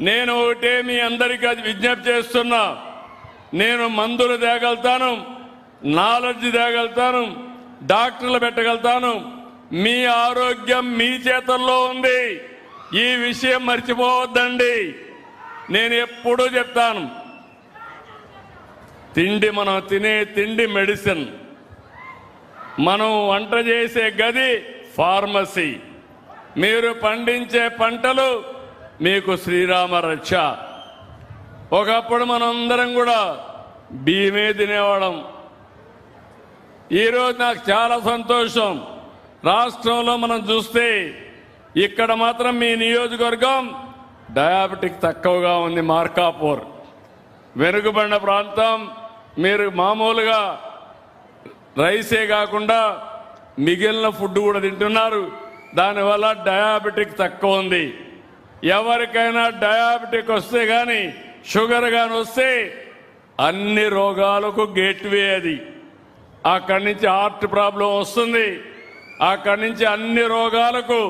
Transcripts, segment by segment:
నేను ఒకటే మీ అందరికీ అది విజ్ఞప్తి చేస్తున్నా. నేను మందులు తేగలుగుతాను, నాలెడ్జ్ తేగలుగుతాను, డాక్టర్లు పెట్టగలుగుతాను. మీ ఆరోగ్యం మీ చేతుల్లో ఉంది. ఈ విషయం మర్చిపోవద్దండి. నేను ఎప్పుడూ చెప్తాను, తిండి మనం తినే తిండి మెడిసిన్, మనం వంట చేసే గది ఫార్మసీ, మీరు పండించే పంటలు మీకు శ్రీరామ రక్ష. ఒకప్పుడు మనందరం కూడా బియ్యమే తినేవాళ్ళం. ఈరోజు నాకు చాలా సంతోషం. రాష్ట్రంలో మనం చూస్తే ఇక్కడ మాత్రం మీ నియోజకవర్గం డయాబెటిక్ తక్కువగా ఉంది. మార్కాపూర్ వెనుకబడిన ప్రాంతం. మీరు మామూలుగా రైసే కాకుండా మిగిలిన ఫుడ్ కూడా తింటున్నారు. దానివల్ల డయాబెటిక్ తక్కువ ఉంది. ఎవరికైనా డయాబెటిక్ వస్తే కానీ, షుగర్ కానీ వస్తే అన్ని రోగాలకు గేట్వే అది. అక్కడి నుంచి హార్ట్ ప్రాబ్లం వస్తుంది. అక్కడి నుంచి అన్ని రోగాలకు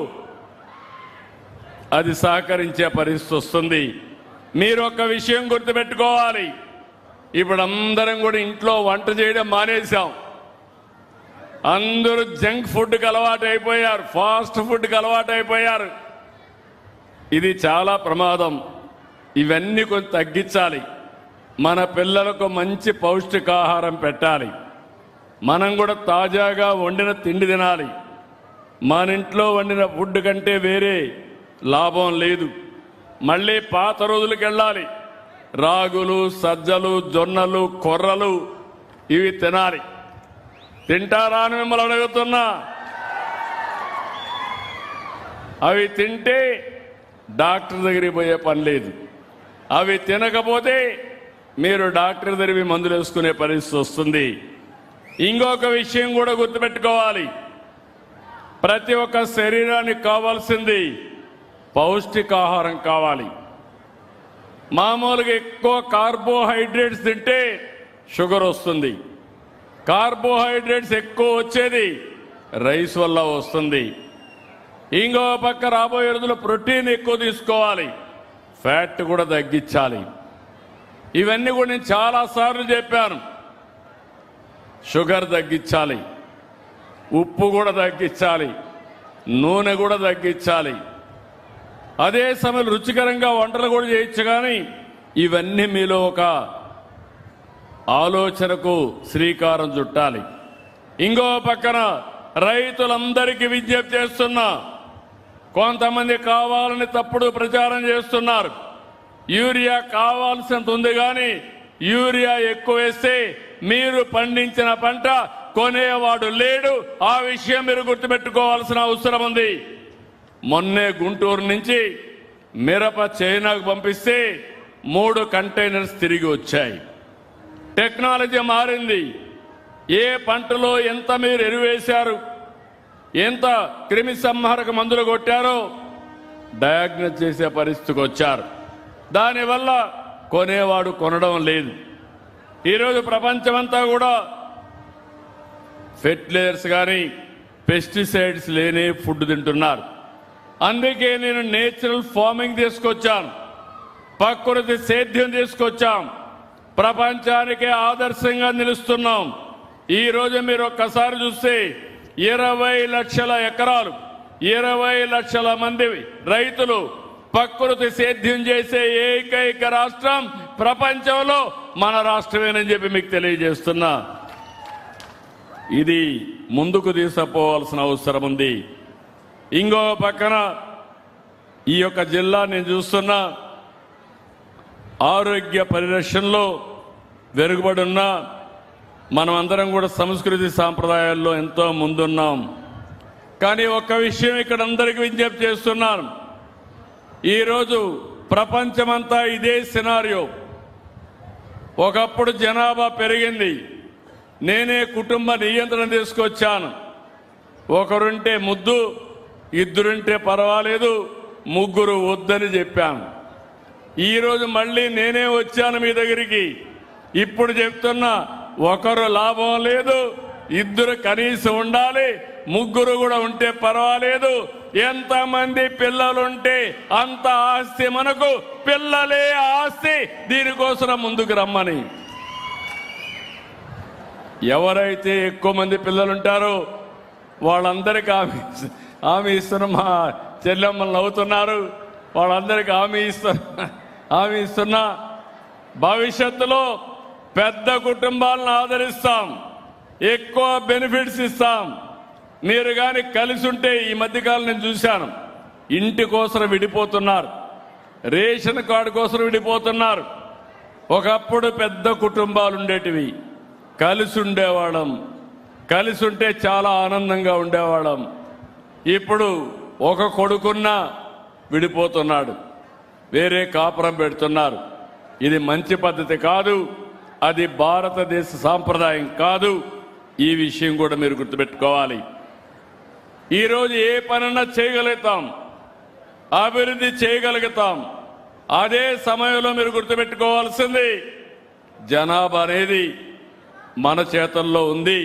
అది సహకరించే పరిస్థితి వస్తుంది. మీరు ఒక విషయం గుర్తుపెట్టుకోవాలి. ఇప్పుడు అందరం కూడా ఇంట్లో వంట చేయడం మానేశాం. అందరూ జంక్ ఫుడ్కి అలవాటు అయిపోయారు, ఫాస్ట్ ఫుడ్కి అలవాటు అయిపోయారు. ఇది చాలా ప్రమాదం. ఇవన్నీ కొంచెం తగ్గించాలి. మన పిల్లలకు మంచి పౌష్టికాహారం పెట్టాలి. మనం కూడా తాజాగా వండిన తిండి తినాలి. మన ఇంట్లో వండిన ఫుడ్ కంటే వేరే లాభం లేదు. మళ్ళీ పాత రోజులకు వెళ్ళాలి. రాగులు, సజ్జలు, జొన్నలు, కొర్రలు ఇవి తినాలి. తింటారా అని మిమ్మల్ని అడుగుతున్నా. అవి తింటే డాక్టర్ దగ్గరికి పోయే పని లేదు. అవి తినకపోతే మీరు డాక్టర్ దగ్గరికి మందులు వేసుకునే పరిస్థితి వస్తుంది. ఇంకొక విషయం కూడా గుర్తుపెట్టుకోవాలి. ప్రతి ఒక్క శరీరానికి కావాల్సింది పౌష్టికాహారం కావాలి. మామూలుగా ఎక్కువ కార్బోహైడ్రేట్స్ తింటే షుగర్ వస్తుంది. కార్బోహైడ్రేట్స్ ఎక్కువ వచ్చేది రైస్ వల్ల వస్తుంది. ఇంకో పక్క రాబోయే రోజుల్లో ప్రోటీన్ ఎక్కువ తీసుకోవాలి, ఫ్యాట్ కూడా తగ్గించాలి. ఇవన్నీ కూడా నేను చాలాసార్లు చెప్పాను. షుగర్ తగ్గించాలి, ఉప్పు కూడా తగ్గించాలి, నూనె కూడా తగ్గించాలి. అదే సమయంలో రుచికరంగా వంటలు కూడా చేయొచ్చు. కానీ ఇవన్నీ మీలో ఒక ఆలోచనకు శ్రీకారం చుట్టాలి. ఇంకో పక్కన రైతులందరికీ విజ్ఞప్తి చేస్తున్నా. కొంతమంది కావాలని తప్పుడు ప్రచారం చేస్తున్నారు. యూరియా కావాల్సినంత ఉంది, కానీ యూరియా ఎక్కువ వేస్తే మీరు పండించిన పంట కొనేవాడు లేడు. ఆ విషయం మీరు గుర్తుపెట్టుకోవాల్సిన అవసరం ఉంది. మొన్నే గుంటూరు నుంచి మిరప చైనాకు పంపిస్తే 3 కంటైనర్స్ తిరిగి వచ్చాయి. టెక్నాలజీ మారింది. ఏ పంటలో ఎంత మీరు ఎరువేశారు, ఎంత క్రిమి సంహారక మందులు కొట్టారో డయాగ్నోస్ చేసే పరిస్థితికి వచ్చారు. దానివల్ల కొనేవాడు కొనడం లేదు. ఈరోజు ప్రపంచమంతా కూడా ఫెర్టిలైజర్స్ కానీ పెస్టిసైడ్స్ లేని ఫుడ్ తింటున్నారు. అందుకే నేను నేచురల్ ఫార్మింగ్ తీసుకొచ్చాను, ప్రకృతి సేద్యం తీసుకొచ్చాం. ప్రపంచానికే ఆదర్శంగా నిలుస్తున్నాం. ఈరోజు మీరు ఒక్కసారి చూస్తే 20 లక్షల ఎకరాలు, 20 లక్షల మంది రైతులు ప్రకృతి సేద్యం చేసే ఏకైక రాష్ట్రం ప్రపంచంలో మన రాష్ట్రమేనని చెప్పి మీకు తెలియజేస్తున్నా. ఇది ముందుకు తీసుకుపోవాల్సిన అవసరం ఉంది. ఇంకో పక్కన ఈ యొక్క జిల్లా నేను చూస్తున్నా ఆరోగ్య పరిరక్షణలో వెనుకబడి ఉన్నా. మనం అందరం కూడా సంస్కృతి సాంప్రదాయాల్లో ఎంతో ముందున్నాం. కానీ ఒక్క విషయం ఇక్కడ అందరికీ విజ్ఞప్తి చేస్తున్నాను. ఈరోజు ప్రపంచమంతా ఇదే సినారియో. ఒకప్పుడు జనాభా పెరిగింది, నేనే కుటుంబ నియంత్రణ తీసుకొచ్చాను. ఒకరుంటే ముద్దు, ఇద్దరుంటే పర్వాలేదు, ముగ్గురు వద్దని చెప్పాను. ఈరోజు మళ్ళీ నేనే వచ్చాను మీ దగ్గరికి. ఇప్పుడు చెప్తున్నా, ఒకరు లాభం లేదు, ఇద్దరు కనీసం ఉండాలి, ముగ్గురు కూడా ఉంటే పర్వాలేదు. ఎంతమంది పిల్లలుంటే అంత ఆస్తి మనకు, పిల్లలే ఆస్తి, దీనికోసం ముందుకు రమ్మని. ఎవరైతే ఎక్కువ మంది పిల్లలుంటారో వాళ్ళందరికీ హామీ ఇస్తున్న, మా చెల్లెమ్మలు నవ్వుతున్నారు, వాళ్ళందరికీ హామీ ఇస్తున్నా భవిష్యత్తులో పెద్ద కుటుంబాలను ఆదరిస్తాం, ఎక్కువ బెనిఫిట్స్ ఇస్తాం. మీరు కానీ కలిసి ఉంటే, ఈ మధ్యకాలం నేను చూశాను, ఇంటి కోసం విడిపోతున్నారు, రేషన్ కార్డు కోసం విడిపోతున్నారు. ఒకప్పుడు పెద్ద కుటుంబాలు ఉండేటివి, కలిసి ఉండేవాళ్ళం, కలిసి ఉంటే చాలా ఆనందంగా ఉండేవాళ్ళం. ఇప్పుడు ఒక కొడుకున్నా విడిపోతున్నాడు, వేరే కాపురం పెడుతున్నారు. ఇది మంచి పద్ధతి కాదు, అది భారతదేశ సాంప్రదాయం కాదు. ఈ విషయం కూడా మీరు గుర్తుపెట్టుకోవాలి. ఈరోజు ఏ పనన్నా చేయగలుగుతాం, అభివృద్ధి చేయగలుగుతాం. అదే సమయంలో మీరు గుర్తుపెట్టుకోవాల్సింది, జనాభా అనేది మన చేతుల్లో ఉంది.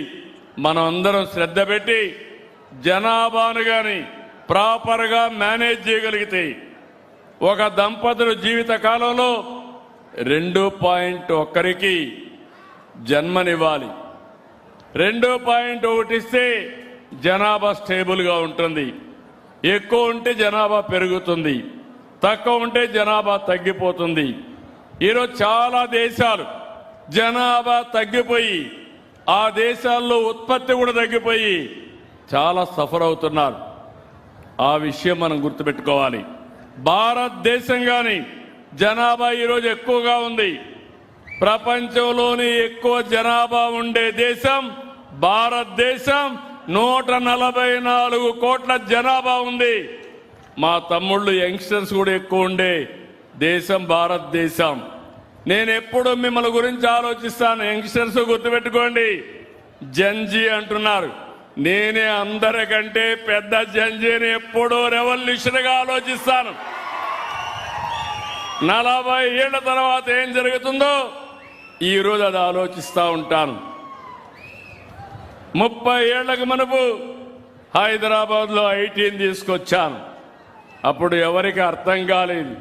మనం అందరం శ్రద్ధ పెట్టి జనాభాను కానీ ప్రాపర్గా మేనేజ్ చేయగలిగితే, ఒక దంపతులు జీవిత కాలంలో 2.1కి జన్మనివ్వాలి. 2.1 ఇస్తే జనాభా స్టేబుల్గా ఉంటుంది. ఎక్కువ ఉంటే జనాభా పెరుగుతుంది, తక్కువ ఉంటే జనాభా తగ్గిపోతుంది. ఈరోజు చాలా దేశాలు జనాభా తగ్గిపోయి, ఆ దేశాల్లో ఉత్పత్తి కూడా తగ్గిపోయి చాలా సఫర్ అవుతున్నారు. ఆ విషయం మనం గుర్తుపెట్టుకోవాలి. భారతదేశం కానీ జనాభా ఈరోజు ఎక్కువగా ఉంది. ప్రపంచంలోని ఎక్కువ జనాభా ఉండే దేశం భారతదేశం. 144 కోట్ల జనాభా ఉంది. మా తమ్ముళ్ళు యంగ్స్టర్స్ కూడా ఎక్కువ ఉండే దేశం భారతదేశం. నేను ఎప్పుడు మిమ్మల్ని గురించి ఆలోచిస్తాను. యంగ్స్టర్స్ గుర్తుపెట్టుకోండి, జంజీ అంటున్నారు. నేనే అందరికంటే పెద్ద జంజీని ఎప్పుడూ రెవల్యూషన్గా ఆలోచిస్తాను. 40 ఏళ్ల తర్వాత ఏం జరుగుతుందో ఈరోజు అది ఆలోచిస్తూ ఉంటాను. 30 ఏళ్లకు మునుపు హైదరాబాద్లో ఐటీని తీసుకొచ్చాను. అప్పుడు ఎవరికి అర్థం కాలేదు,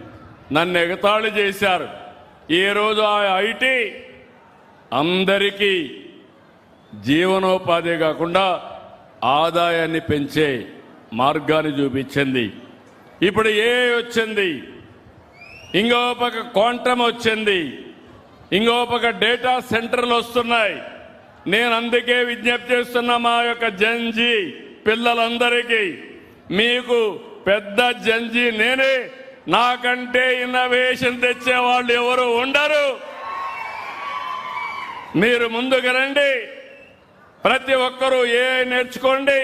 నన్ను ఎగతాళి చేశారు. ఈ రోజు ఆ ఐటీ అందరికీ జీవనోపాధి కాకుండా ఆదాయాన్ని పెంచే మార్గాన్ని చూపించింది. ఇప్పుడు వచ్చింది, ఇంకో పక్క క్వాంటమ్ వచ్చింది, ఇంకో పక్క డేటా సెంటర్లు వస్తున్నాయి. నేను అందుకే విజ్ఞప్తి చేస్తున్నా మా యొక్క జంజీ పిల్లలందరికీ, మీకు పెద్ద జంజీ నేనే. నాకంటే ఇన్నోవేషన్ తెచ్చే వాళ్ళు ఎవరు ఉండరు. మీరు ముందుకు రండి. ప్రతి ఒక్కరూ ఏఐ నేర్చుకోండి,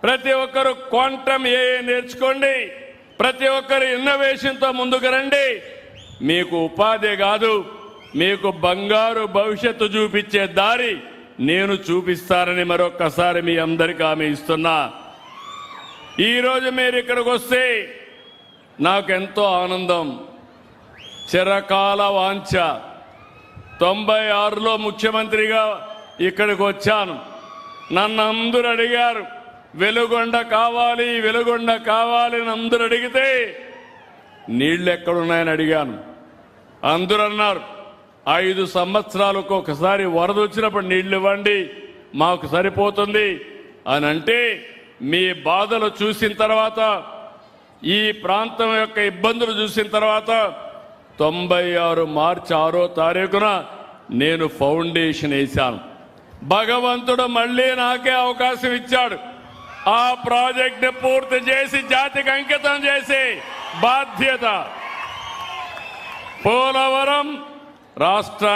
ప్రతి ఒక్కరూ క్వాంటమ్ ఏఐ నేర్చుకోండి, ప్రతి ఒక్కరు ఇన్నోవేషన్తో ముందుకు రండి. మీకు ఉపాధి కాదు, మీకు బంగారు భవిష్యత్తు చూపించే దారి నేను చూపిస్తానని మరొక్కసారి మీ అందరికీ హామీ ఇస్తున్నా. ఈరోజు మీరు ఇక్కడికి వస్తే నాకెంతో ఆనందం. చిరకాల వాంఛ. 96లో ముఖ్యమంత్రిగా ఇక్కడికి వచ్చాను. నన్ను అందరూ అడిగారు, వెలుగొండ కావాలి, వెలుగొండ కావాలి అని అందరూ అడిగితే నీళ్లు ఎక్కడున్నాయని అడిగాను. అందరూ అన్నారు, 5 సంవత్సరాలకు ఒకసారి వరద వచ్చినప్పుడు నీళ్లు ఇవ్వండి, మాకు సరిపోతుంది అని. అంటే మీ బాధలు చూసిన తర్వాత, ఈ ప్రాంతం యొక్క ఇబ్బందులు చూసిన తర్వాత 96 మార్చి 6వ తారీఖున నేను ఫౌండేషన్ వేశాను. భగవంతుడు మళ్ళీ నాకే అవకాశం ఇచ్చాడు. ఆ ప్రాజెక్ట్ పూర్తి చేసి జాతికి అంకితం చేసే బాధ్యత పోలవరం రాష్ట్రానికి